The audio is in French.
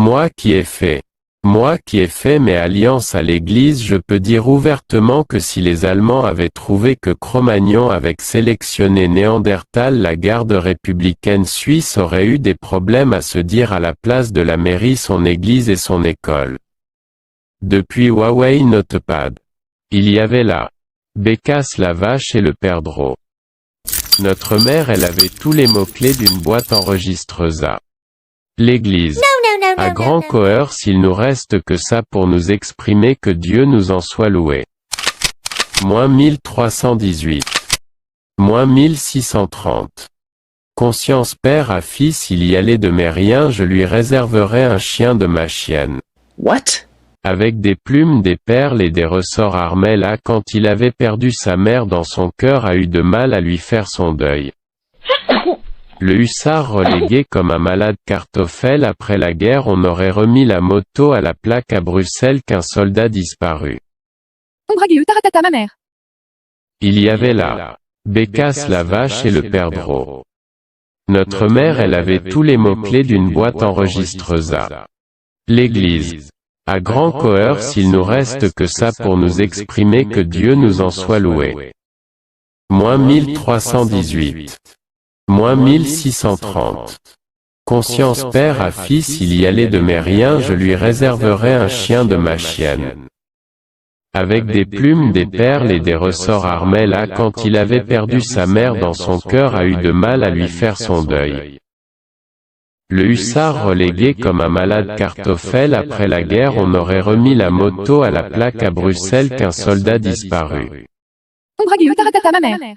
Moi qui ai fait mes alliances à l'Église, je peux dire ouvertement que si les Allemands avaient trouvé que Cro-Magnon avait sélectionné Néandertal, la garde républicaine suisse aurait eu des problèmes à se dire à la place de la mairie son église et son école. Depuis Huawei Notepad. Il y avait là. Bécasse la vache et le perdreau. Notre mère elle avait tous les mots-clés d'une boîte enregistreuse à l'Église. À grand coeur s'il nous reste que ça pour nous exprimer que Dieu nous en soit loué. Moins 1318. Moins 1630. Conscience père à fils il y allait de mes riens je lui réserverai un chien de ma chienne. What? Avec des plumes, des perles et des ressorts Armel a quand il avait perdu sa mère dans son cœur a eu de mal à lui faire son deuil. Le hussard relégué comme un malade Kartoffel après la guerre on aurait remis la moto à la plaque à Bruxelles qu'un soldat disparu. Ombragueu taratata ma mère. Il y avait là. Bécasse la vache et le perdreau. Notre mère elle avait tous les mots-clés d'une boîte enregistreuse à l'Église. À grand coeur s'il nous reste que ça pour nous exprimer que Dieu nous en soit loué. Moins 1318. Moins 1630. Conscience père à fils il y allait de mes riens je lui réserverai un chien de ma chienne. Avec des plumes, des perles et des ressorts Armel a quand il avait perdu sa mère dans son cœur a eu de mal à lui faire son deuil. Le hussard relégué comme un malade Kartoffel après la guerre on aurait remis la moto à la plaque à Bruxelles qu'un soldat disparu. Ombragueu taratata ma mère.